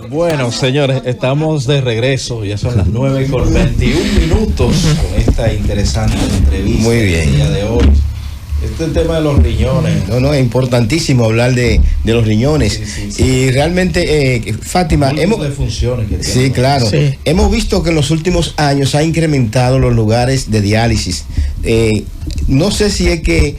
Bueno, señores, estamos de regreso. Ya son las 9:21 con esta interesante entrevista. Muy bien. El día de hoy. Este es el tema de los riñones. No, es importantísimo hablar de los riñones. Sí. Y realmente, Fátima, de funciones que sí, claro. Sí. Hemos visto que en los últimos años ha incrementado los lugares de diálisis. No sé si es que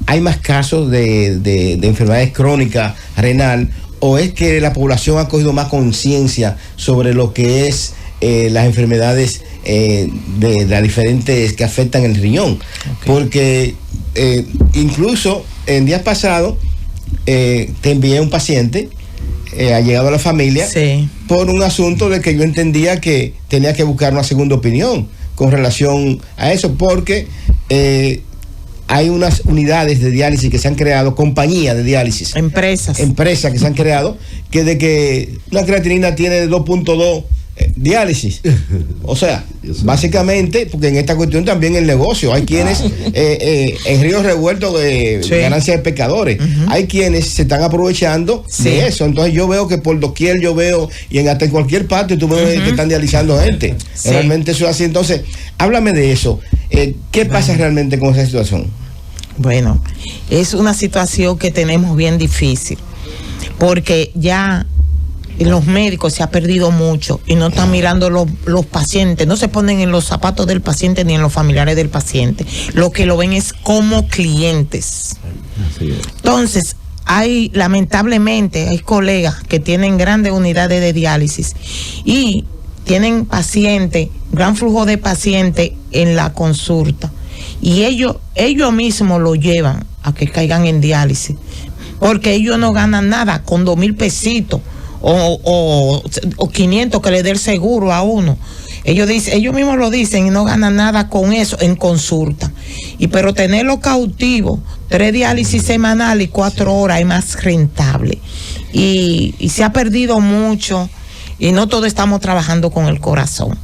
hay más casos de enfermedades crónicas renal, o es que la población ha cogido más conciencia sobre lo que es las enfermedades de las diferentes que afectan el riñón. Porque incluso en días pasados te envié un paciente, ha llegado a la familia, sí, por un asunto de que yo entendía que tenía que buscar una segunda opinión con relación a eso, porque hay unas unidades de diálisis que se han creado, compañías de diálisis. Empresas que se han creado, que de que una creatinina tiene 2.2 diálisis. O sea, básicamente, porque en esta cuestión también el negocio, hay quienes en ríos revueltos ganancia de pescadores, hay quienes se están aprovechando de eso. Entonces yo veo que por doquier y hasta en cualquier parte tú ves que están dializando gente. Realmente eso es así. Entonces, háblame de eso. ¿Qué pasa realmente con esa situación? Bueno, es una situación que tenemos bien difícil, porque ya los médicos se ha perdido mucho y no están mirando los pacientes, no se ponen en los zapatos del paciente ni en los familiares del paciente. Lo que lo ven es como clientes. Así es. Entonces, lamentablemente, hay colegas que tienen grandes unidades de diálisis y tienen pacientes, gran flujo de pacientes en la consulta, y ellos mismos lo llevan a que caigan en diálisis, porque ellos no ganan nada con 2,000 pesitos o 500 que le dé el seguro a uno. Ellos mismos lo dicen y no ganan nada con eso en consulta. Pero tenerlo cautivo, 3 diálisis semanales y 4 horas es más rentable. Y se ha perdido mucho, y no todos estamos trabajando con el corazón.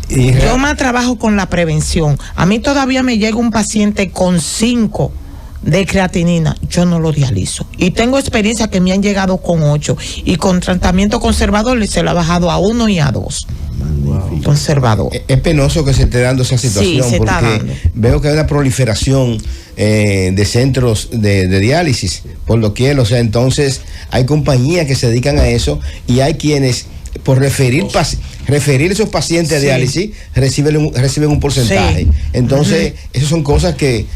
Yo más trabajo con la prevención. A mí todavía me llega un paciente con 5 de creatinina, yo no lo dializo. Y tengo experiencia que me han llegado con 8, y con tratamiento conservador se lo ha bajado a 1 y a 2. Wow. Conservador. Es penoso que se esté dando esa situación, sí, porque veo que hay una proliferación de centros de diálisis por doquier. O sea, entonces hay compañías que se dedican a eso, y hay quienes por referir esos pacientes a diálisis reciben un porcentaje. Sí. Entonces, esas son cosas que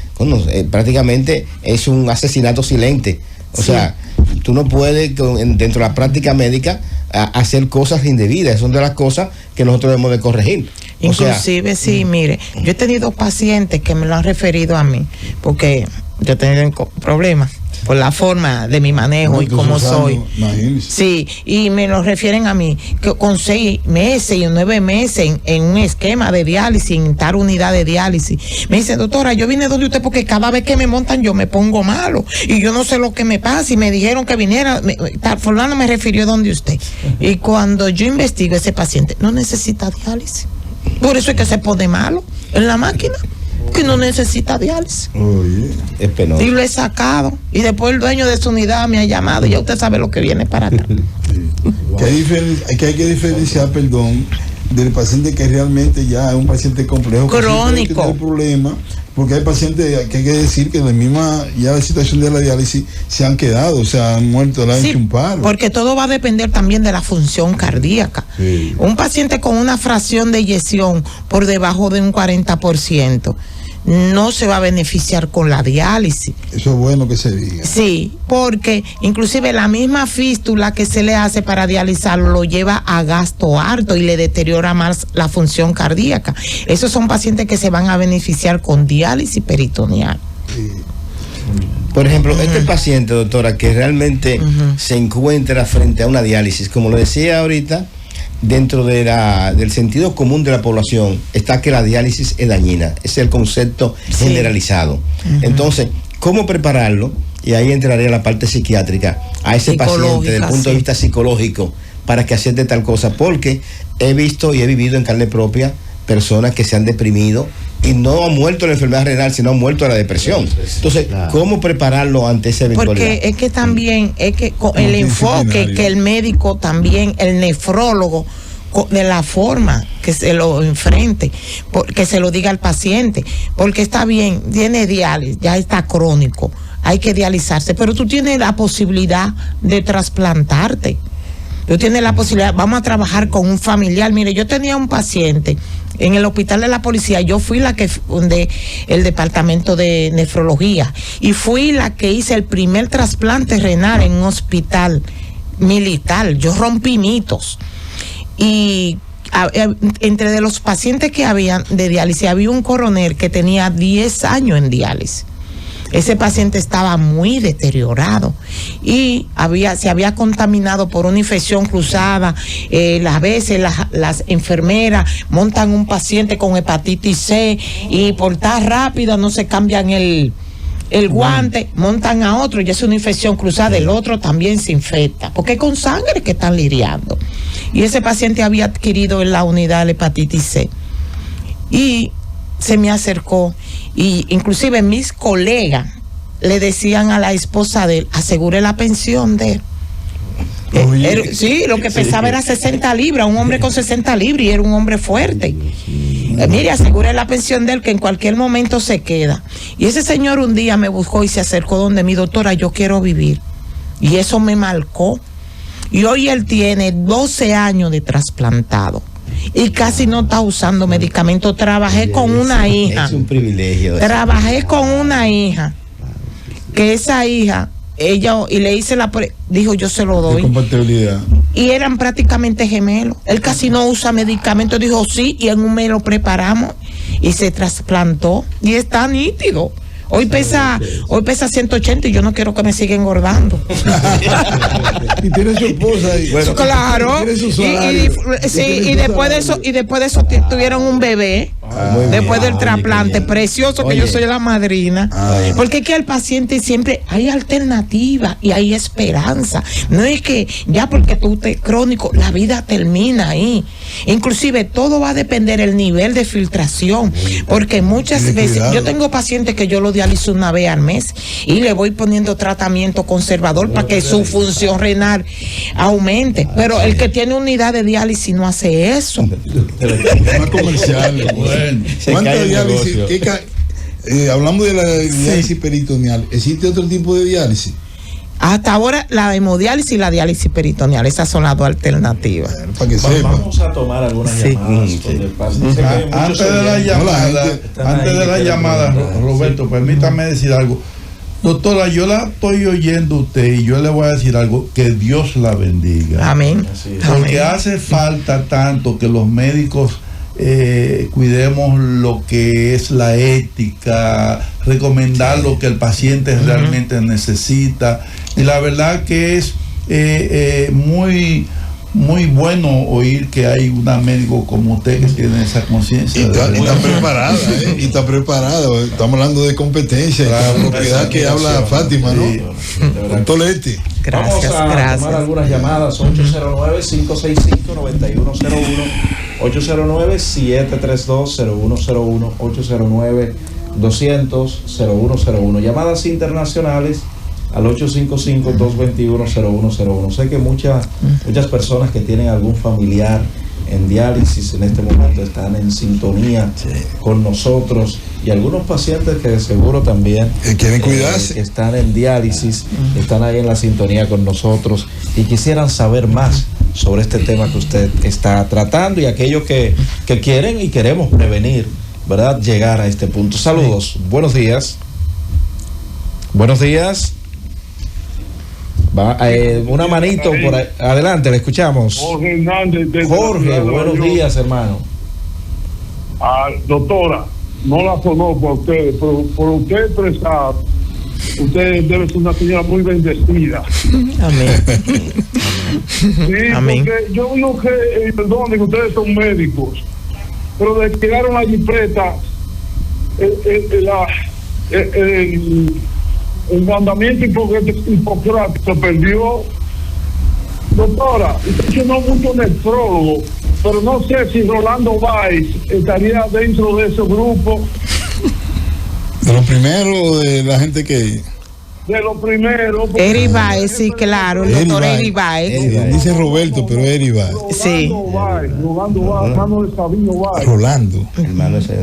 prácticamente es un asesinato silente. O sea, tú no puedes dentro de la práctica médica hacer cosas indebidas. Son de las cosas que nosotros debemos de corregir. Inclusive, mire, yo he tenido pacientes que me lo han referido a mí, porque yo he tenido problemas por la forma de mi manejo y cómo soy. Sí, y me lo refieren a mí, que con 6 meses y 9 meses en un esquema de diálisis, en tal unidad de diálisis. Me dicen, doctora, yo vine donde usted porque cada vez que me montan yo me pongo malo, y yo no sé lo que me pasa, y me dijeron que viniera, fulano me refirió donde usted. Y cuando yo investigo, ese paciente no necesita diálisis. Por eso es que se pone malo en la máquina, que no necesita diálisis. Es penoso. Y lo he sacado, y después el dueño de su unidad me ha llamado, y ya usted sabe lo que viene para acá. Que hay que diferenciar, del paciente que realmente ya es un paciente complejo, crónico, que tiene problemas, porque hay pacientes que hay que decir que la misma ya la situación de la diálisis se han quedado, o sea, han muerto, le han hecho un paro. Porque todo va a depender también de la función cardíaca. Sí. Un paciente con una fracción de eyección por debajo de un 40% no se va a beneficiar con la diálisis. Eso es bueno que se diga. Sí, porque inclusive la misma fístula que se le hace para dializarlo lo lleva a gasto alto y le deteriora más la función cardíaca. Esos son pacientes que se van a beneficiar con diálisis peritoneal. Sí. Por ejemplo, este paciente, doctora, que realmente se encuentra frente a una diálisis, como lo decía ahorita, dentro del sentido común de la población está que la diálisis es dañina. Ese es el concepto generalizado. Entonces, ¿cómo prepararlo? Y ahí entraría la parte psiquiátrica a ese paciente desde el punto de vista psicológico para que acepte tal cosa, porque he visto y he vivido en carne propia personas que se han deprimido y no ha muerto de la enfermedad renal, sino ha muerto de la depresión. Entonces, ¿cómo prepararlo ante esa eventualidad? Porque es que también, es que con el enfoque que el médico también, el nefrólogo, de la forma que se lo enfrente, que se lo diga al paciente, porque está bien, tiene diálisis, ya está crónico, hay que dializarse, pero tú tienes la posibilidad de trasplantarte. Tú tienes la posibilidad, vamos a trabajar con un familiar. Mire, yo tenía un paciente en el hospital de la policía, yo fui la que fundé el departamento de nefrología y fui la que hice el primer trasplante renal en un hospital militar. Yo rompí mitos. Y entre de los pacientes que habían de diálisis, había un coronel que tenía 10 años en diálisis. Ese paciente estaba muy deteriorado y se había contaminado por una infección cruzada. A veces las enfermeras montan un paciente con hepatitis C y por estar rápida no se cambian el guante, montan a otro y es una infección cruzada, el otro también se infecta, porque es con sangre que están lidiando. Y ese paciente había adquirido en la unidad la hepatitis C. Y se me acercó, y inclusive mis colegas le decían a la esposa de él, asegure la pensión de él. Sí, lo que pesaba era 60 libras, un hombre con 60 libras y era un hombre fuerte. Mire, asegure la pensión de él, que en cualquier momento se queda. Y ese señor un día me buscó y se acercó donde mi doctora, yo quiero vivir. Y eso me marcó. Y hoy él tiene 12 años de trasplantado y casi no está usando medicamentos. Trabajé con una hija. Es un privilegio. Trabajé con una hija, que esa hija, ella, y le hice dijo, yo se lo doy. De compatibilidad. Y eran prácticamente gemelos. Él casi no usa medicamentos, dijo sí, y en un mes lo preparamos y se trasplantó y está nítido. Hoy pesa 180 y yo no quiero que me siga engordando. Y tiene su esposa ahí. Bueno, claro. Y después de eso tuvieron un bebé. Después del trasplante, precioso, que yo soy la madrina. Porque es que al paciente siempre hay alternativa y hay esperanza. No es que ya porque tú estés crónico, la vida termina ahí. Inclusive todo va a depender del nivel de filtración. Porque muchas veces, yo tengo pacientes que yo lo dializo una vez al mes y le voy poniendo tratamiento conservador para que su función renal aumente. Pero el que tiene unidad de diálisis no hace eso. Más comercial. ¿Cuánto diálisis? Hablamos de la diálisis peritoneal. ¿Existe otro tipo de diálisis? Hasta ahora la hemodiálisis y la diálisis peritoneal, esas son las dos alternativas. Para que sepa. Vamos a tomar algunas llamadas. Antes de la llamada, Roberto, permítame decir algo. Doctora, yo la estoy oyendo a usted y yo le voy a decir algo, que Dios la bendiga. Amén. Porque hace falta tanto que los médicos cuidemos lo que es la ética, recomendar lo que el paciente realmente necesita. Y la verdad que es muy bueno oír que hay una médico como usted que tiene esa conciencia. Y está preparada, y está preparada. Estamos hablando de competencia, la propiedad que habla Fátima, ¿no? Con Toletti. Vamos a tomar algunas llamadas. 809-565-9101, 809-732-0101, 809-200-0101. Llamadas internacionales al 855-221-0101. Sé que muchas personas que tienen algún familiar en diálisis en este momento están en sintonía con nosotros, y algunos pacientes que de seguro también quieren cuidarse, están en diálisis, están ahí en la sintonía con nosotros y quisieran saber más sobre este tema que usted está tratando, y aquellos que quieren y queremos prevenir, ¿verdad?, llegar a este punto. Saludos, buenos días. Buenos días. Una manito por ahí. Adelante, le escuchamos. Jorge Hernández. Jorge, buenos días, hermano. Doctora, no la conozco a ustedes, pero por usted expresar, usted debe ser una señora muy bendecida. Amén. Sí, Amén. Porque yo no que, perdón, que ustedes son médicos, pero desde que llegaron a Gipreta, el mandamiento hipocrático se perdió. Doctora, usted mencionó mucho nefrólogo, pero no sé si Rolando Báez estaría dentro de ese grupo. De lo primero, de la gente que... De lo primero. Eri Báez, sí, claro, el doctor Eri Báez. Dice Roberto, pero Eri Báez. Sí. Rolando Báez, hermano de Sabino Báez. Rolando. Hermano ese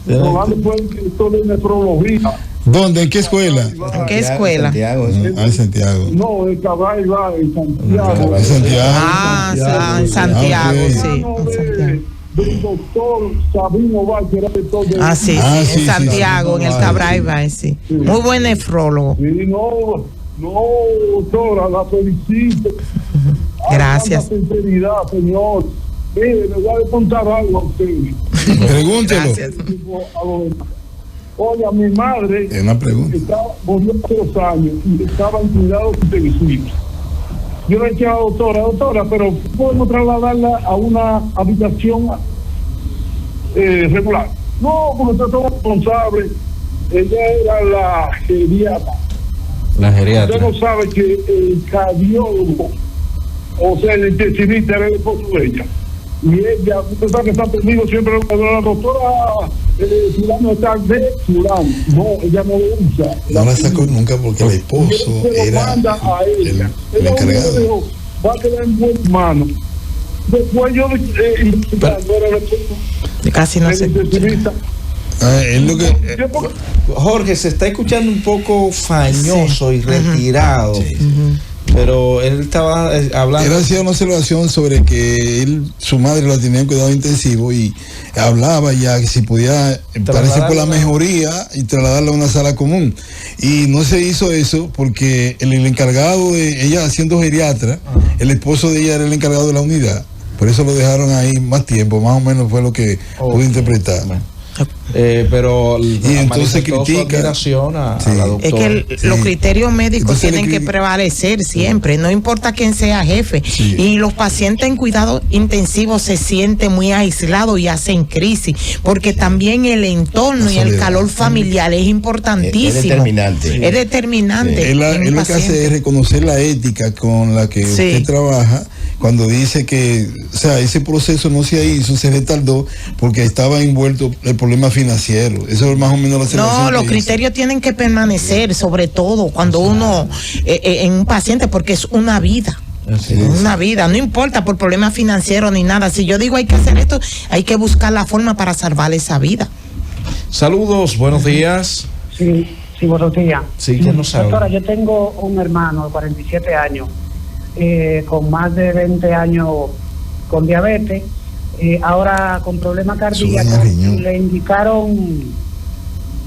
Rolando fue el director de nefrología. ¿Dónde? ¿En qué escuela? ¿En qué escuela? Santiago, En Santiago. No, el Cabral Báez, en Santiago. En Santiago. En Santiago, ok. sí. Del doctor Sabino Báez, que era director de... Sí, sí, en Santiago, sí, en el Cabral Báez, sí. Muy buen nefrólogo. Sí, no, doctora, la felicito. Gracias. Tanta sinceridad, señor. Mire, le voy a contar algo a usted. Pregúntelo. Gracias. Oye, mi madre Es una pregunta. murió hace 2 años y estaba en cuidados intensivos. Yo le dije a la doctora, pero podemos trasladarla a una habitación regular. No, porque usted es responsable. Ella era la geriatra. La Usted geriatra. no sabe que el cardiólogo, o sea, el intensivista, era el esposo de ella. Y ella, usted sabe que está perdido siempre cuando la doctora fulano está de fulano. No, ella no lo usa. No la sacó nunca porque el esposo era el encargado. Dijo, va a quedar en buenas manos. Después yo Casi no sé. Es lo que... Jorge, se está escuchando un poco fañoso y retirado. Pero él estaba hablando. Él hacía una observación sobre que su madre la tenía en cuidado intensivo y hablaba ya que si podía, parece por la mejoría y trasladarla a una sala común. Y no se hizo eso porque el encargado de ella, siendo geriatra, el esposo de ella era el encargado de la unidad. Por eso lo dejaron ahí más tiempo, más o menos fue lo que pude interpretar. Bueno. Pero y entonces critica a la doctora. Es que los criterios médicos tienen que prevalecer siempre, no importa quién sea jefe. Y los pacientes en cuidado intensivo se sienten muy aislados y hacen crisis, porque también el entorno y el calor familiar es importantísimo. Es determinante. Él lo que hace es reconocer la ética con la que usted trabaja, cuando dice que, o sea, ese proceso no se hizo, se retardó porque estaba envuelto el problema financiero. Eso es más o menos la observación. No, los criterios tienen que permanecer, sobre todo cuando uno en un paciente, porque es una vida. Una vida, no importa por problemas financieros ni nada. Si yo digo hay que hacer esto, hay que buscar la forma para salvar esa vida. Saludos, buenos días. Sí, buenos días. Sí, ¿quién nos habla? Doctora, yo tengo un hermano de 47 años, con más de 20 años con diabetes, ahora con problemas cardíacos. Le indicaron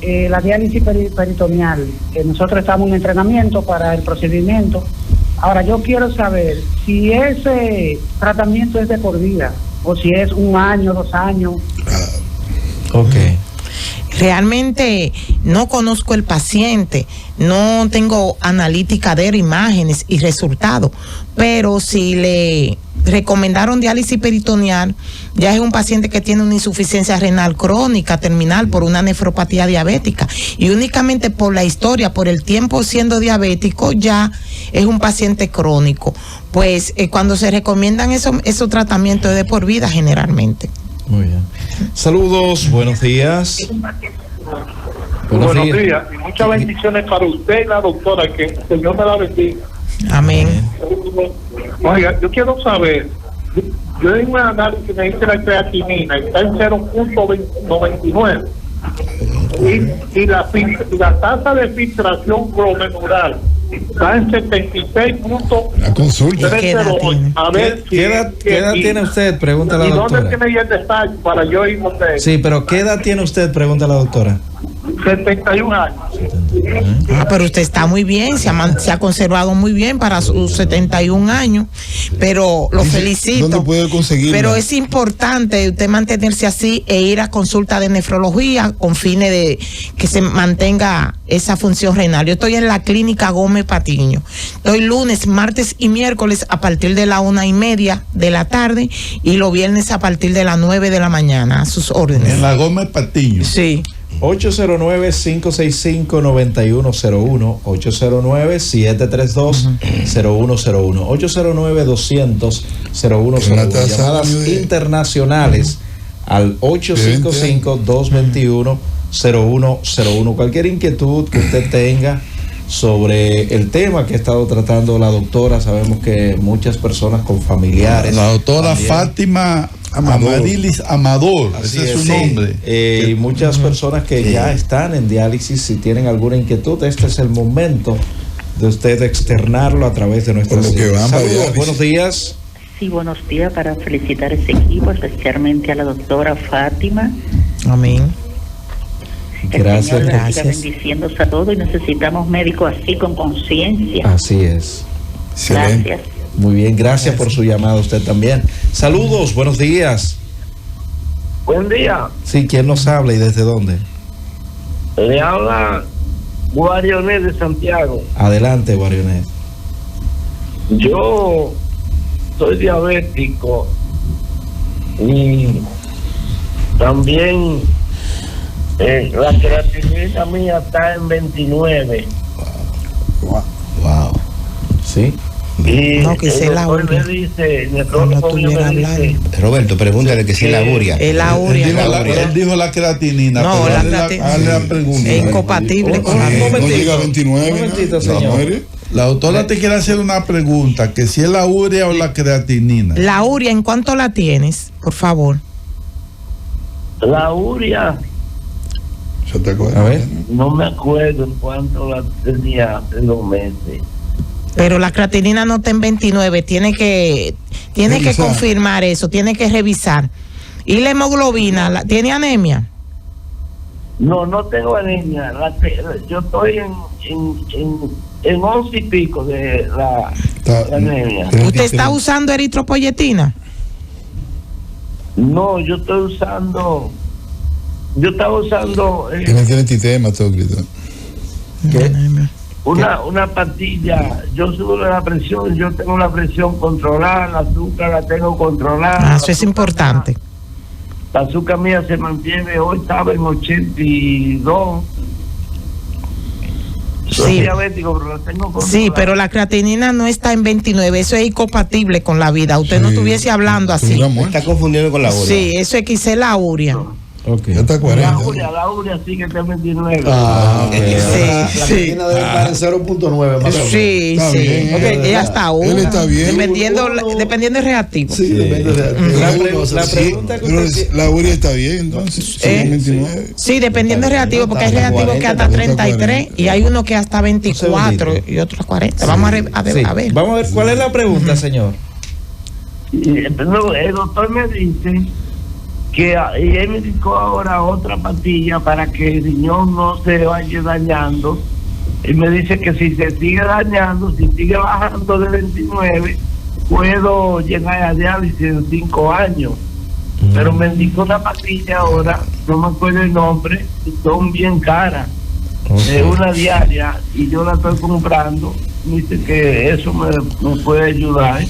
la diálisis peritoneal. Nosotros estamos en entrenamiento para el procedimiento. Ahora yo quiero saber si ese tratamiento es de por vida o si es 1 año, 2 años. Realmente no conozco el paciente, no tengo analítica de imágenes y resultados, pero si le recomendaron diálisis peritoneal, ya es un paciente que tiene una insuficiencia renal crónica terminal por una nefropatía diabética, y únicamente por la historia, por el tiempo siendo diabético, ya es un paciente crónico. Pues cuando se recomiendan esos tratamientos es de por vida generalmente. Muy bien. Saludos, buenos días. Buenos días y muchas bendiciones para usted y la doctora, que el Señor me la bendiga. Amén. Oiga, yo quiero saber, yo en un análisis me dice la creatinina, está en 0.99 y la tasa de filtración glomerular está en 76 puntos. La consulta. A ver, ¿Qué edad tiene usted? Pregunta a la doctora. ¿Y dónde tiene ya el detalle para yo ir con usted? Sí, pero ¿qué edad tiene usted? Pregunta a la doctora. 71 años. Pero usted está muy bien, se ha conservado muy bien para sus 71 años, pero lo felicito. ¿Dónde puede conseguirla? Pero es importante usted mantenerse así e ir a consulta de nefrología con fines de que se mantenga esa función renal. Yo estoy en la clínica Gómez Patiño. Estoy lunes, martes y miércoles a partir de la 1:30 de la tarde y los viernes a partir de las 9 de la mañana, a sus órdenes. En la Gómez Patiño. Sí. 809-565-9101, 809-732-0101, 809-200-0101. Llamadas internacionales al 855-221-0101. Cualquier inquietud que usted tenga sobre el tema que ha estado tratando la doctora, sabemos que muchas personas con familiares. La doctora también. Fátima Amadilis Amador, ese es su nombre. Y muchas personas que ya están en diálisis, si tienen alguna inquietud, este es el momento de usted externarlo a través de nuestras redes. Saludos, buenos días. Sí, buenos días, para felicitar a ese equipo, especialmente a la doctora Fátima. Amén. Gracias, El Señor la siga gracias. bendiciendo a todos y necesitamos médicos así con conciencia. Así es. Excelente. Gracias. Muy bien, gracias por su llamada usted también. Saludos, buenos días. Buen día, Sí, ¿quién nos habla y desde dónde? le habla Guarionet de Santiago. Adelante, Guarionet. Yo soy diabético y también la creatinina mía está en 29 Wow. Sí. y No, que sea el la doctor urea. me dice, el No nefrólogo mío estuviera me dice hablando. Roberto, pregúntale que si es la urea. Es la urea. Él dijo la creatinina. No, pero la hazle creatinina. hazle la pregunta. Es incompatible con la Un No llega a 29. Un momentito, ¿no? señor. La muere. La doctora te quiere hacer una pregunta, que si es la urea o la creatinina. La urea, ¿en cuánto la tienes? Por favor. la urea, ¿Se te acuerdas? A ver. no me acuerdo en cuánto la tenía hace 2 meses. Pero la creatinina no está en 29, tiene que Revisar. confirmar eso, tiene que revisar. ¿Y la hemoglobina, tiene anemia? No tengo anemia. Yo estoy en 11 y pico de la anemia. ¿Usted está usando eritropoyetina? No, yo estaba usando Tiene tiritema, todo grito. ¿Qué? una pastilla. Yo subo la presión, yo tengo la presión controlada, el azúcar la tengo controlada. Ah, eso es importante. La azúcar mía se mantiene, hoy estaba en 82. Soy Sí. diabético, pero la tengo controlada. Sí, pero la creatinina no está en 29, eso es incompatible con la vida. Usted no Sí. estuviese hablando así. Tuviera muerto. Está confundiendo con la urea. Sí, eso es que es la urea. Ok. Ya está 40. La urea sí que está en 29. Ah, ok. Sí, La sí. creatina debe estar en 0.9 más o menos. Sí, Está sí. bien, Ok, ella está él una. está bien. Dependiendo del reactivo. Sí, depende de La uno, pregunta que Pero usted la urea está bien, entonces. Sí, 29. Sí, dependiendo del reactivo, porque hay reactivos que hasta 33 y hay uno que hasta 24 y otros 40. Vamos a ver. Sí. A ver. Vamos a ver cuál es la pregunta, señor. No, el doctor me dice que y él me indicó ahora otra pastilla para que el riñón no se vaya dañando. Él me dice que si se sigue dañando, si sigue bajando de 29, puedo llegar a diálisis en 5 años. Pero me indicó una pastilla ahora, no me acuerdo el nombre, y son bien caras. Es una diaria y yo la estoy comprando. Me dice que eso me puede ayudar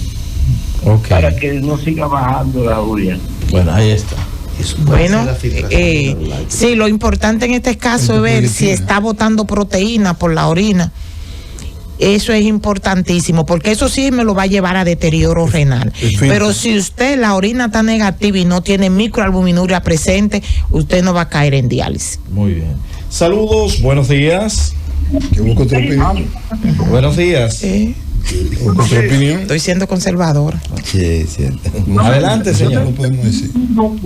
Ok. para que no siga bajando la urea. Bueno, ahí está. Bueno, sí, lo importante en este caso es ver si está botando proteína por la orina. Eso es importantísimo, porque eso sí me lo va a llevar a deterioro renal. Pero si usted la orina está negativa y no tiene microalbuminuria presente, usted no va a caer en diálisis. Muy bien. Saludos, buenos días. Que busco otra opinión. Buenos días. Busco otra opinión. Estoy siendo conservadora. Sí, cierto. Adelante, señor. No podemos decir. No,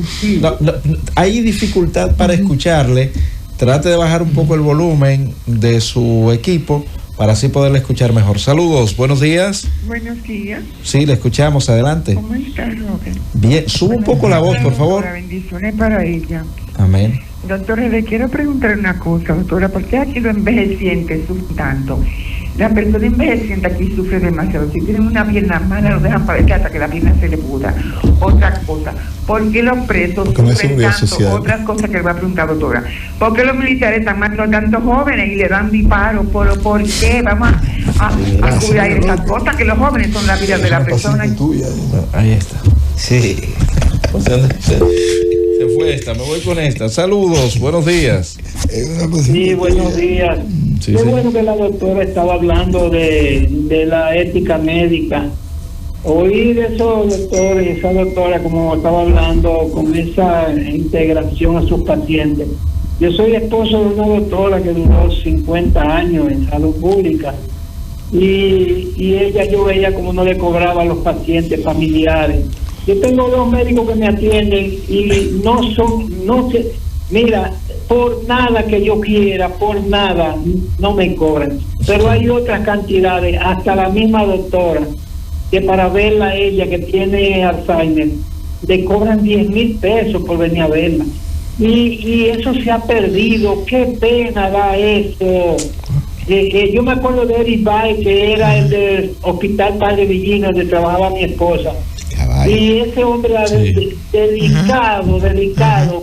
hay dificultad para escucharle. Trate de bajar un poco el volumen de su equipo para así poderle escuchar mejor. Saludos, buenos días. Buenos días. Sí, le escuchamos, adelante. ¿Cómo está, Robert? Bien, sube un poco la voz, por favor. Bendiciones para ella. Amén. Doctora, le quiero preguntar una cosa, doctora. ¿Por qué aquí los envejecientes sufren tanto? La persona envejeciente aquí sufre demasiado. Si tienen una pierna mala, lo dejan para que hasta que la pierna se le pudra. Otra cosa, ¿por qué los presos Porque no es sufren seguridad tanto? social. Otra cosa que le voy a preguntar, doctora. ¿Por qué los militares están matando a tantos jóvenes y le dan disparos? ¿Por qué? Vamos a cuidar esas cosas, que los jóvenes son la vida de la persona. Bueno, ahí está. Sí. Se fue esta, me voy con esta. Saludos, buenos días. Sí, buenos días. Sí, Qué sí. bueno que la doctora estaba hablando de la ética médica. Oí de esos doctores, esa doctora como estaba hablando con esa integración a sus pacientes. Yo soy esposo de una doctora que duró 50 años en salud pública y ella, yo veía como no le cobraba a los pacientes familiares. Yo tengo 2 médicos que me atienden y mira, por nada que yo quiera, por nada, no me cobran. Pero hay otras cantidades, hasta la misma doctora, que para verla a ella que tiene Alzheimer, le cobran 10,000 pesos por venir a verla. Y eso se ha perdido, qué pena da eso. Yo me acuerdo de Eric Bay, que era el del Hospital Padre Villino, donde trabajaba mi esposa. Y ese hombre era delicado.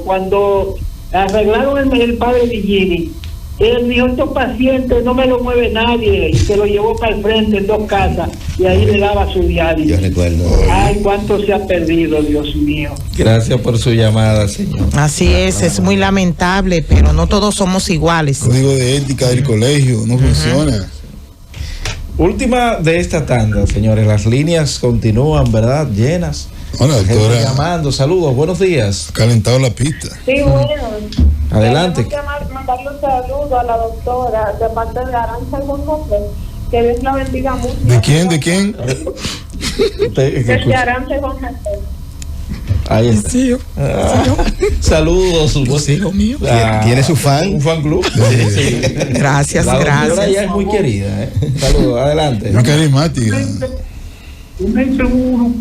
Cuando arreglaron el Padre Villini, él dijo, estos pacientes no me lo mueve nadie, y se lo llevó para el frente en 2 casas, y ahí le daba su diálisis. Yo recuerdo. Ay, cuánto se ha perdido, Dios mío. Gracias por su llamada, señor. Así es muy lamentable, pero no todos somos iguales. Código de ética del colegio no funciona. Última de esta tanda, señores. Las líneas continúan, ¿verdad? Llenas. Hola, doctora. Gente llamando. Saludos, buenos días. Calentado la pista. Sí, bueno. Adelante. Queremos mandarle un saludo a la doctora de parte de Aranza González. Que Dios la bendiga mucho. ¿De quién? ¿De quién? Desde Aranza González. Ahí está. Saludos, su hijo mío. ¿Tiene su fan? Un fan club. Sí. Gracias, La gracias. doctora ya es muy querida, ¿eh? Saludos, adelante. Muy carismática. Un inseguro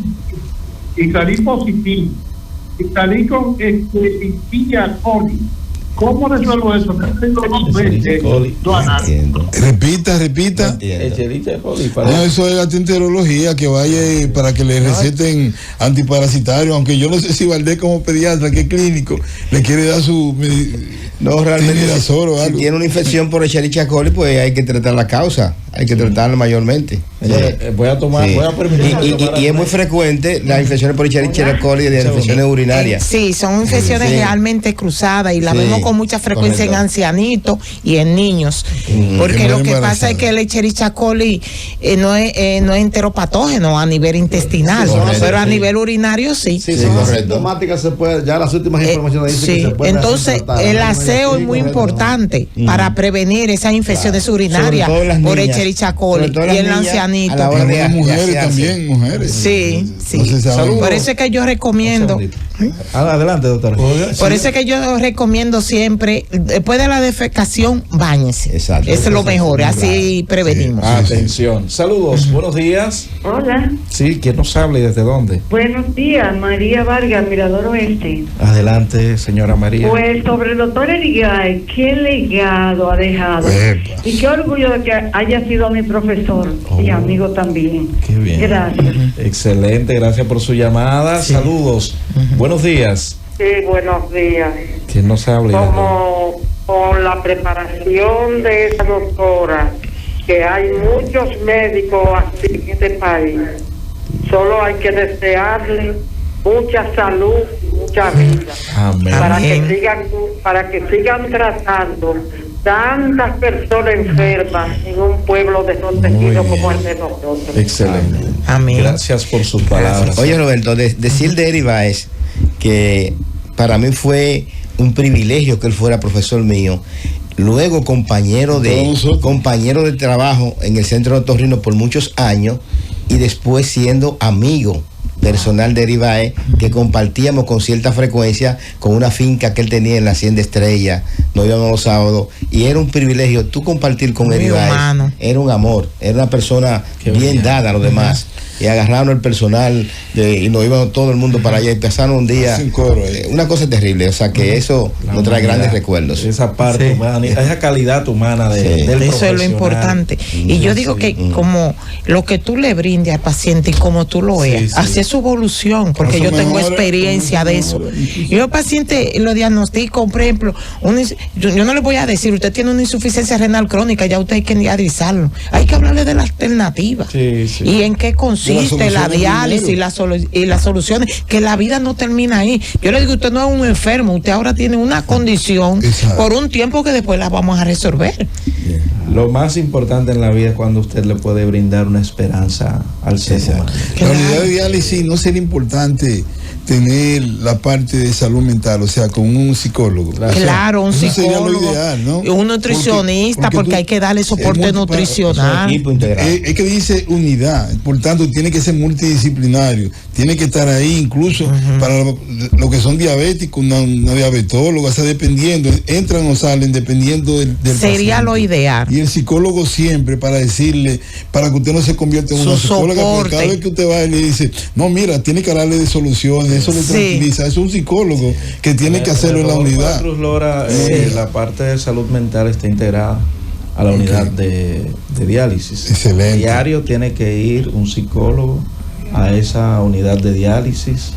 y salí positivo y salí con Escherichia coli. ¿Cómo resuelvo eso? Repita. Escherichia coli. No, eso es la gastroenterología, que vaya para que le receten antiparasitario, aunque yo no sé si Valdés como pediatra, que es clínico, le quiere dar su No, realmente si algo. tiene una infección por Escherichia coli, pues hay que tratar la causa, hay que tratarla mayormente. Voy a tomar, voy a permitir. Y es muy frecuente las infecciones por Escherichia coli de infecciones urinarias. Sí, son infecciones realmente cruzadas y la vemos con mucha frecuencia en ancianitos y en niños. Porque lo que pasa es que el Escherichia coli no es enteropatógeno a nivel intestinal, pero a nivel urinario sí. Sí, son sintomáticas, se puede, ya las últimas informaciones dicen que se puede. Entonces, el aseo es muy importante para prevenir esas infecciones urinarias por Escherichia coli y en el ancianito. Mujeres también, mujeres. Sí. Saludos. Por eso es que yo recomiendo. Adelante, doctora. Por eso es que yo recomiendo siempre, después de la defecación, báñese. Exacto. Eso es lo mejor, así prevenimos. Atención. Saludos, buenos días. Hola, Sí, ¿quién nos habla y desde dónde? buenos días, María Vargas, Mirador Oeste. Adelante, señora María. Pues sobre el doctor Erigay, qué legado ha dejado. Y qué orgullo de que haya sido mi profesor y amigo también. Qué bien. Gracias. Excelente, gracias por su llamada. Saludos. Buenos días. Sí, buenos días. ¿Quién nos habla? y desde dónde? Como con la preparación de esa doctora, que hay muchos médicos así en este país, solo hay que desearle mucha salud, mucha vida, Amén. para que sigan tratando tantas personas enfermas en un pueblo desprotegido como el de nosotros. Excelente. Amén. Gracias por sus palabras. Oye, Roberto, decir de Eric Baez que para mí fue un privilegio que él fuera profesor mío, luego compañero de trabajo en el Centro de Otorrino por muchos años y después siendo amigo personal de Eric Baez, que compartíamos con cierta frecuencia con una finca que él tenía en la Hacienda Estrella. Nos íbamos los sábados y era un privilegio tú compartir con Eric Baez. Era un amor, era una persona bien dada a los demás. Y agarraron el personal y nos íbamos todo el mundo para allá y pasaron un día una cosa terrible, o sea que eso nos trae grandes recuerdos. Esa parte humana, esa calidad humana del eso es lo importante. Y yo digo que como lo que tú le brindes al paciente y como tú lo veas, así es su su evolución, porque yo tengo experiencia de eso. Yo al paciente lo diagnostico, por ejemplo, yo no le voy a decir, usted tiene una insuficiencia renal crónica, ya usted hay que dializarlo. Hay que hablarle de la alternativa. Y en qué consiste la diálisis y las soluciones, que la vida no termina ahí. Yo le digo, usted no es un enfermo, usted ahora tiene una condición por un tiempo que después la vamos a resolver. Lo más importante en la vida es cuando usted le puede brindar una esperanza al ser humano. La unidad de diálisis no sería importante tener la parte de salud mental, o sea, con un psicólogo. Claro, un psicólogo, ideal, ¿no? Un nutricionista, porque hay que darle soporte nutricional. Es que dice unidad, por tanto tiene que ser multidisciplinario, tiene que estar ahí incluso para lo que son diabéticos, una diabetóloga, o sea, dependiendo, entran o salen dependiendo del sería paciente. Lo ideal. Y el psicólogo siempre para decirle, para que usted no se convierta en una psicóloga, porque cada vez que usted va y le dice, no, mira, tiene que darle de soluciones, eso le tranquiliza. Es un psicólogo que tiene que hacerlo en la unidad. Cruz Lora, la parte de salud mental está integrada a la unidad de diálisis. Excelente. Diario tiene que ir un psicólogo a esa unidad de diálisis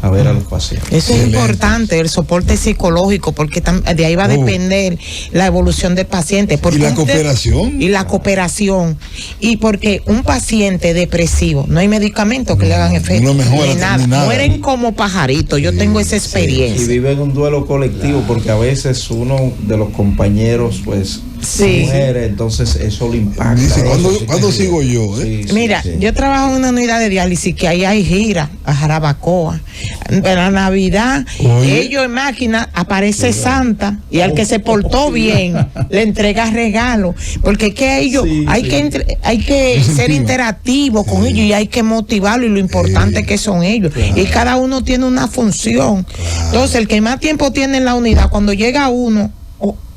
a ver a los pacientes. Eso es importante, el soporte psicológico, porque de ahí va a depender la evolución del paciente. Y la cooperación. Y la cooperación. Y porque un paciente depresivo, no hay medicamentos que le hagan efecto. Ni nada. Mueren como pajaritos. Yo tengo esa experiencia. Y viven un duelo colectivo, porque a veces uno de los compañeros, pues, muere, entonces eso le impacta. Dice, ¿cuándo sigo yo? Mira, yo trabajo en una unidad de diálisis que ahí hay gira a Jarabacoa. En la Navidad, ellos en máquina, aparece Santa, y al que se portó bien le entrega regalo, porque que ellos hay que ser interactivo con ellos, y hay que motivarlo, y lo importante que son ellos, y cada uno tiene una función. Entonces el que más tiempo tiene en la unidad, cuando llega uno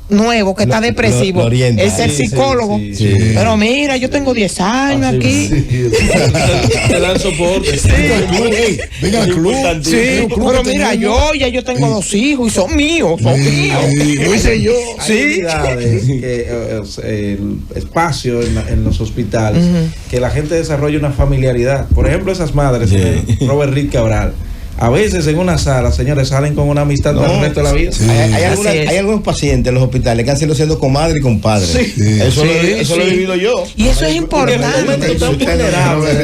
nuevo que está depresivo, es el psicólogo. Pero mira, yo tengo 10 años aquí. Te dan soporte. Venga al club. Pero mira, yo tengo 2 hijos y son míos. Lo hice yo. El espacio en los hospitales, que la gente desarrolle una familiaridad. Por ejemplo, esas madres, Robert Rick Cabral, a veces en una sala, señores, salen con una amistad para el resto de la vida. Hay algunos pacientes en los hospitales que han sido siendo comadre y compadre. Eso lo he vivido yo. Y eso es importante.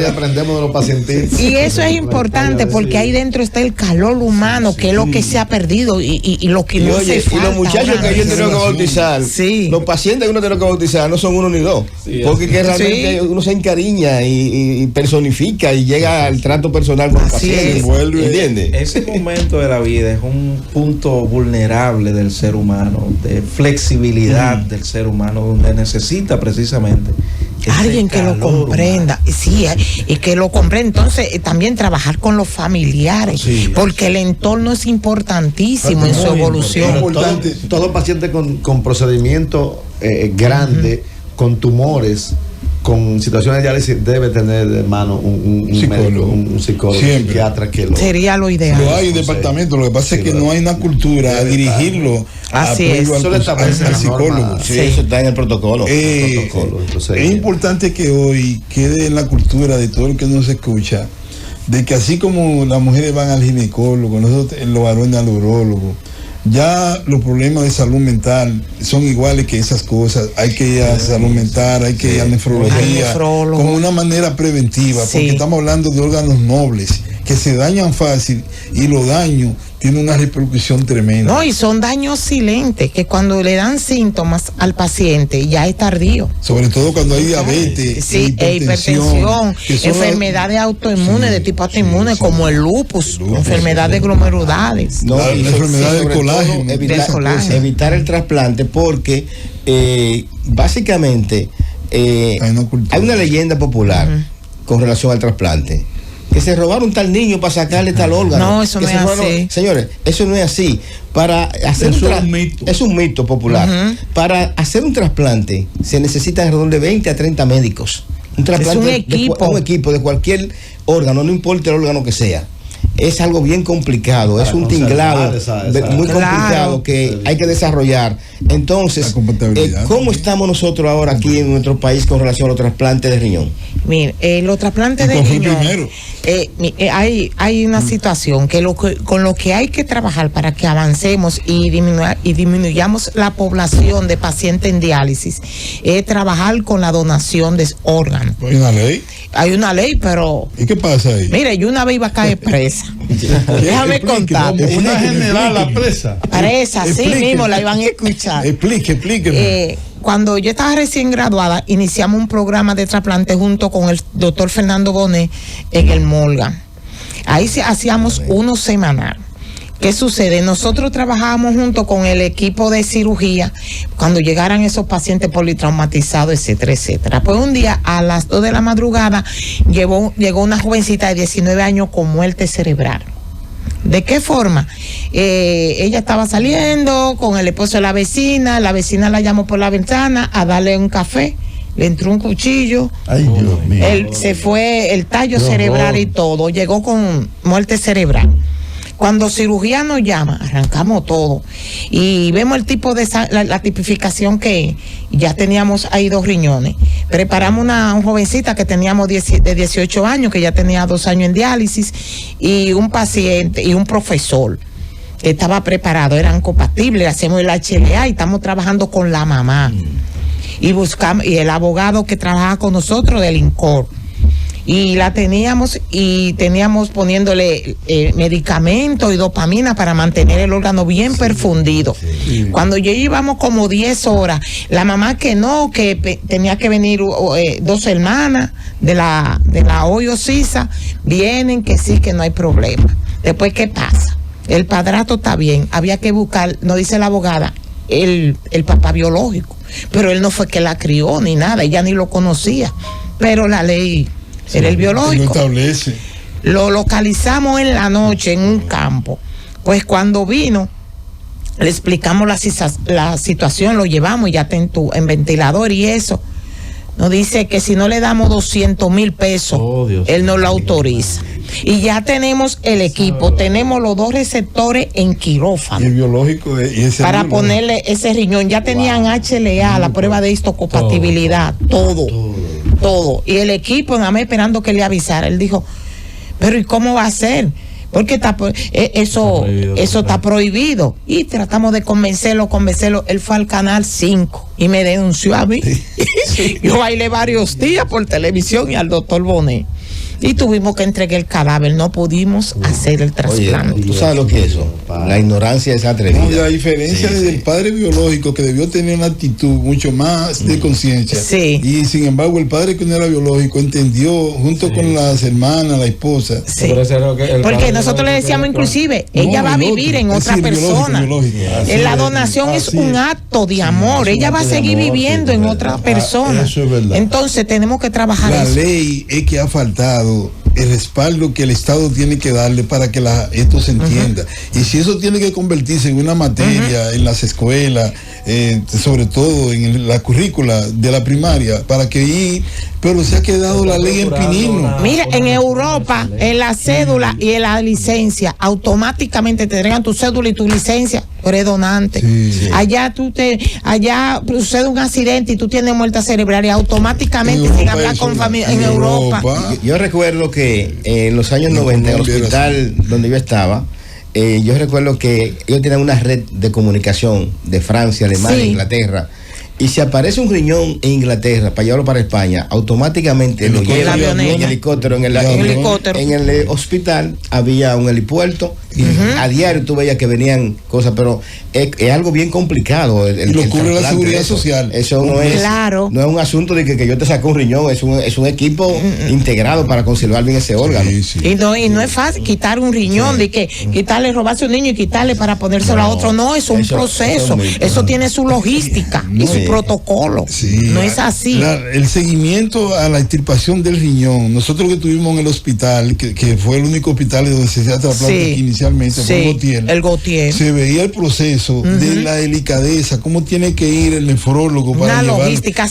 Aprendemos de los pacientes. Y eso es importante, porque ahí dentro está el calor humano, que es lo que se ha perdido y lo que no se falta. Y los muchachos que yo tengo que bautizar, los pacientes que uno tiene que bautizar no son uno ni dos. Porque que realmente uno se encariña y personifica y llega al trato personal con el paciente. Ese momento de la vida es un punto vulnerable del ser humano, de flexibilidad del ser humano, donde necesita precisamente alguien que lo comprenda, y que lo comprenda. Entonces también trabajar con los familiares, porque el entorno es importantísimo en su evolución. Todo paciente con procedimiento grande, con tumores, con situaciones de diálisis, debe tener de mano un psicólogo, un psicólogo, un psiquiatra que lo... Sería lo ideal. Lo hay en departamento, lo que pasa es que no hay una cultura a dirigirlo. Así es. Al psicólogo. Eso está en el protocolo. Es importante que hoy quede en la cultura de todo el que nos escucha, de que así como las mujeres van al ginecólogo, nosotros los varones al urólogo, ya los problemas de salud mental son iguales que esas cosas. Hay que ir a salud mental, hay que ir a nefrología como una manera preventiva, porque estamos hablando de órganos nobles que se dañan fácil, y los daños tienen una repercusión tremenda. No, y son daños silentes, que cuando le dan síntomas al paciente ya es tardío. Sobre todo cuando hay diabetes, hipertensión, enfermedades autoinmunes de tipo autoinmune, como el lupus, enfermedades glomerulares. La enfermedad del colágeno. Evitar el trasplante, porque básicamente hay una leyenda popular con relación al trasplante, que se robaron tal niño para sacarle tal órgano. No, eso no es así. Señores, eso no es así. Para hacer es un mito popular. Para hacer un trasplante se necesitan alrededor de 20 a 30 médicos. Un trasplante, un equipo de cualquier órgano, no importa el órgano que sea. Es algo bien complicado, es un tinglado muy complicado que hay que desarrollar. Entonces, ¿cómo estamos nosotros ahora aquí en nuestro país con relación a los trasplantes de riñón? Mire, los trasplantes de riñón, hay una situación que con lo que hay que trabajar para que avancemos y disminuyamos la población de pacientes en diálisis es trabajar con la donación de órganos. ¿Hay una ley? Hay una ley, pero... ¿Y qué pasa ahí? Mire, yo una vez iba a caer presa. Déjame contar. Una general la presa. Presa, sí mismo la iban a escuchar. Explíqueme. Cuando yo estaba recién graduada, iniciamos un programa de trasplante junto con el doctor Fernando Bonet en el Morgan. Ahí hacíamos uno semanal. ¿Qué sucede? Nosotros trabajábamos junto con el equipo de cirugía cuando llegaran esos pacientes politraumatizados, etcétera, etcétera. Pues un día a las 2 de la madrugada llegó una jovencita de 19 años con muerte cerebral. ¿De qué forma? Ella estaba saliendo con el esposo de la vecina la llamó por la ventana a darle un café, le entró un cuchillo. Ay, Dios mío. Se fue el tallo cerebral y todo, llegó con muerte cerebral. Cuando cirugía nos llama, arrancamos todo y vemos el tipo de la tipificación que ya teníamos ahí 2 riñones. Preparamos una jovencita que teníamos de 18 años, que ya tenía 2 años en diálisis, y un paciente y un profesor que estaba preparado, eran compatibles, hacemos el HLA y estamos trabajando con la mamá. Y buscamos, y el abogado que trabaja con nosotros del INCOR. Y la teníamos poniéndole medicamentos y dopamina para mantener el órgano bien perfundido. Sí. Cuando yo llevamos como 10 horas, la mamá que tenía que venir 2 hermanas de la Hoyo Sisa, vienen que sí, que no hay problema. Después, ¿qué pasa? El padrastro está bien, había que buscar, nos dice la abogada, el papá biológico, pero él no fue que la crió ni nada, ella ni lo conocía, pero la ley... Era el biológico. Lo establece. Lo localizamos en la noche en un campo. Pues cuando vino, le explicamos la situación, lo llevamos ya en ventilador y eso. Nos dice que si no le damos 200,000 pesos, él no lo autoriza. Y ya tenemos el equipo, tenemos los 2 receptores en quirófano. Y el biológico para ponerle ese riñón. Ya tenían HLA, la prueba de histocompatibilidad, todo. Y el equipo nada más esperando que le avisara. Él dijo, pero ¿y cómo va a ser? Porque eso está prohibido. Y tratamos de convencerlo. Él fue al Canal 5 y me denunció a mí. Yo bailé varios días por televisión y al doctor Bonet. Y tuvimos que entregar el cadáver, no pudimos hacer el trasplante. Oye, ¿tú sabes lo que es eso? La ignorancia es atrevida. No, la diferencia del padre biológico, que debió tener una actitud mucho más de conciencia. Sí. Y sin embargo, el padre que no era biológico entendió, junto con las hermanas, la esposa. Sí. Porque nosotros le decíamos inclusive, ella va a vivir en otra persona. La donación es un acto de amor. Ella va a seguir viviendo en otra persona. Eso es verdad. Entonces tenemos que trabajar la eso. Ley es que ha faltado el respaldo que el Estado tiene que darle para que esto se entienda. Y si eso tiene que convertirse en una materia en las escuelas, sobre todo en la currícula de la primaria, pero se ha quedado la ley en pinino. Mira, en Europa, en la cédula y en la licencia, automáticamente te entregan tu cédula y tu licencia, tú eres donante. Sí. Allá sucede un accidente y tú tienes muerte cerebral y automáticamente sin hablar con familia en Europa. Yo recuerdo que en los años 90, en el hospital donde yo estaba, yo recuerdo que ellos tenían una red de comunicación de Francia, Alemania, Inglaterra. Y si aparece un riñón en Inglaterra para llevarlo para España, automáticamente lo llevan en helicóptero. En el hospital había un helipuerto y a diario tú veías que venían cosas, pero es algo bien complicado. Y lo cubre la seguridad social. Eso no es un asunto de que yo te saco un riñón, es un equipo integrado para conservar bien ese órgano. Y no es fácil quitar un riñón, de que robarse a un niño y quitarle para ponérselo a otro. No, es un proceso. Eso tiene su logística y su protocolo. No es así. El seguimiento a la extirpación del riñón, nosotros que estuvimos en el hospital, que fue el único hospital donde se hacía trasplante inicialmente, fue el Gautier. Se veía el proceso de la delicadeza, cómo tiene que ir el nefrólogo para una logística,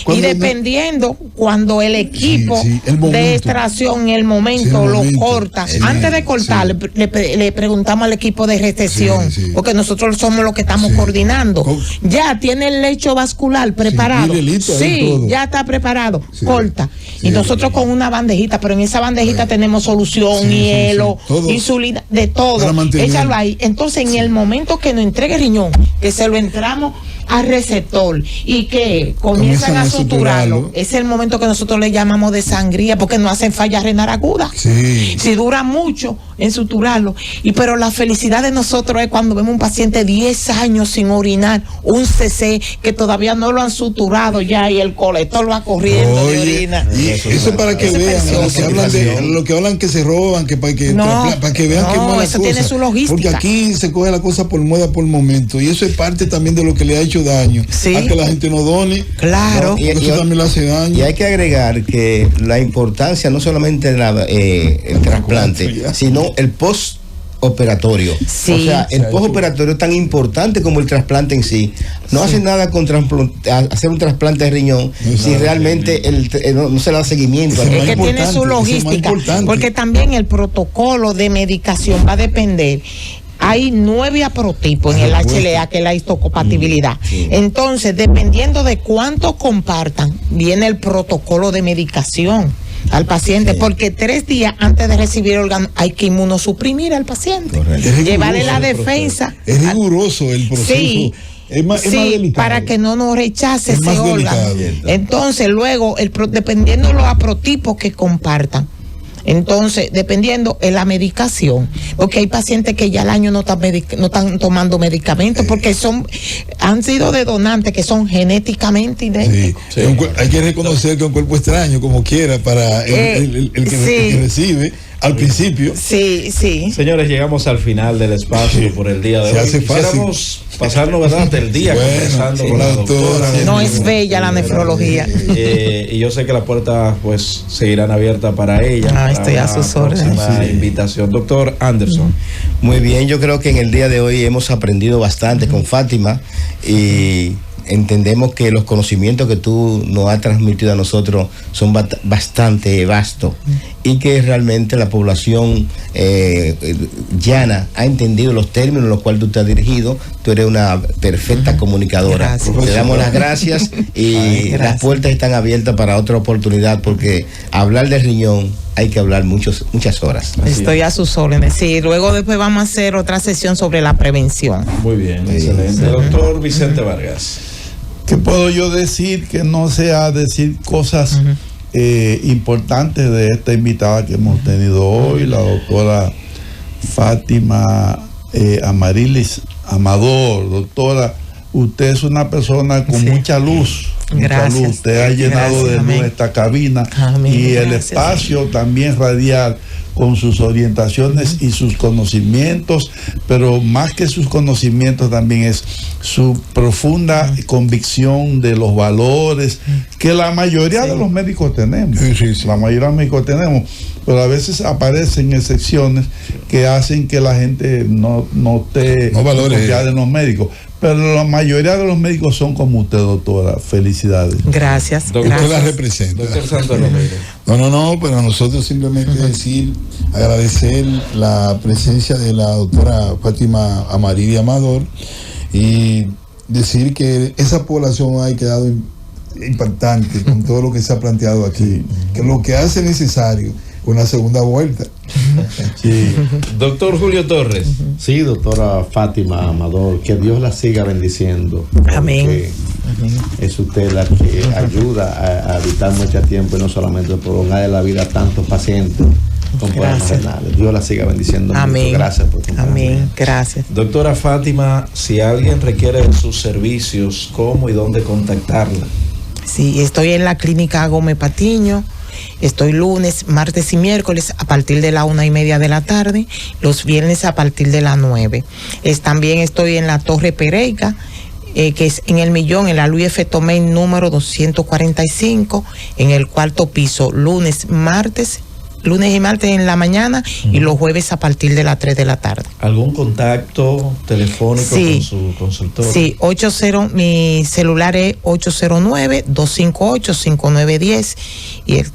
y dependiendo cuando el equipo de extracción en el momento lo corta, antes de cortar le preguntamos al equipo de recepción, porque nosotros somos los que estamos coordinando. Ya tiene el lecho lecho vascular preparado. Sí, ya está preparado. Sí. Corta. Sí, y nosotros con una bandejita, pero en esa bandejita tenemos solución, hielo, insulina, de todo. Échalo ahí. Entonces, en el momento que nos entregue el riñón, que se lo entramos al receptor y que comienzan a suturarlo, es el momento que nosotros le llamamos de sangría, porque no hacen falla renal aguda. Sí. Si dura mucho en suturarlo. Pero la felicidad de nosotros es cuando vemos un paciente 10 años sin orinar, un CC que todavía no lo han suturado ya y el colector va corriendo de orina. Y eso para que vean lo que hablan que se roban, para que vean que no es eso tiene su logística. Porque aquí se coge la cosa por moda, por momento, y eso es parte también de lo que le ha hecho daño a que la gente no done. Claro. Y eso también le hace daño. Y hay que agregar que la importancia no solamente de el trasplante, sino el postoperatorio. Sí. O sea, el postoperatorio es tan importante como el trasplante en sí. No hace nada con hacer un trasplante de riñón si realmente no se le da seguimiento. Es que tiene su logística, porque también el protocolo de medicación va a depender. Hay 9 aprotipos en el HLA, que es la histocompatibilidad. Entonces, dependiendo de cuánto compartan, viene el protocolo de medicación al paciente, porque 3 días antes de recibir órgano hay que inmunosuprimir al paciente, llevarle la defensa. Es riguroso el proceso. Sí. Es más para que no nos rechace ese órgano. Entonces, luego, dependiendo de los aprotipos que compartan, entonces, dependiendo de la medicación, porque hay pacientes que ya al año no están tomando medicamentos porque han sido de donantes que son genéticamente idénticos. Sí. Hay que reconocer que un cuerpo extraño, como quiera, para el que recibe al principio. Sí. Señores, llegamos al final del espacio por el día de hoy. Quisiéramos pasarnos, ¿verdad?, del día conversando con la doctora. No es bella la nefrología. Y yo sé que las puertas pues seguirán abiertas para ella. Estoy a sus órdenes. Invitación. Doctor Anderson. Muy bien, yo creo que en el día de hoy hemos aprendido bastante con Fátima y entendemos que los conocimientos que tú nos has transmitido a nosotros son bastante vastos y que realmente la población llana ha entendido los términos en los cuales tú te has dirigido. Tú eres una perfecta comunicadora. Te damos las gracias y las puertas están abiertas para otra oportunidad, porque hablar de riñón hay que hablar muchas horas. Estoy a sus órdenes. Sí, luego después vamos a hacer otra sesión sobre la prevención. Muy bien, excelente. Doctor Vicente Vargas. ¿Qué puedo yo decir que no sea decir cosas importantes de esta invitada que hemos tenido hoy, la doctora Fátima Amarilis Amador? Doctora, usted es una persona con mucha luz. Gracias. Usted ha llenado de luz esta cabina y el espacio también radial, con sus orientaciones y sus conocimientos, pero más que sus conocimientos también es su profunda convicción de los valores que la mayoría de los médicos tenemos. La mayoría de los médicos tenemos, pero a veces aparecen excepciones que hacen que la gente no esté confiada en los médicos. Pero la mayoría de los médicos son como usted, doctora. Felicidades. Gracias. Usted la representa. Doctor Santos Romero. No, pero nosotros simplemente agradecer la presencia de la doctora Fátima Amarilis Amador y decir que esa población ha quedado impactante con todo lo que se ha planteado aquí, que lo que hace necesario una segunda vuelta. Sí. Doctor Julio Torres. Sí, doctora Fátima Amador, que Dios la siga bendiciendo. Amén. Es usted la que ayuda a evitar mucho tiempo y no solamente prolongar la vida a tantos pacientes con problemas renales. Dios la siga bendiciendo. Amén. Mucho. Gracias por acompañarme. Amén. Gracias. Doctora Fátima, si alguien requiere sus servicios, ¿cómo y dónde contactarla? Sí, estoy en la clínica Gómez Patiño. Estoy lunes, martes y miércoles a partir de la 1:30 de la tarde, los viernes a partir de las 9. También estoy en la Torre Pereira, que es en el Millón, en la Luis F. Tomé número 245, en el 4º piso, lunes y martes en la mañana y los jueves a partir de las 3 de la tarde. ¿Algún contacto telefónico con su consultorio? Sí, mi celular es 809-258-5910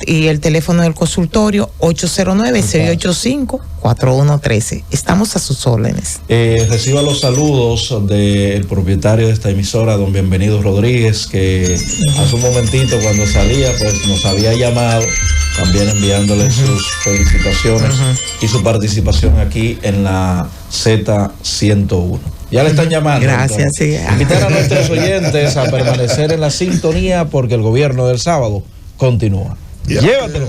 y el teléfono del consultorio 809-685-4113. Estamos a sus órdenes. Reciba los saludos del propietario de esta emisora, don Bienvenido Rodríguez, que hace un momentito cuando salía pues nos había llamado, también enviándole sus felicitaciones y su participación aquí en la Z101. Ya le están llamando. Gracias. Sí. Invitar a nuestros oyentes a permanecer en la sintonía porque el gobierno del sábado continúa. Llévatelo.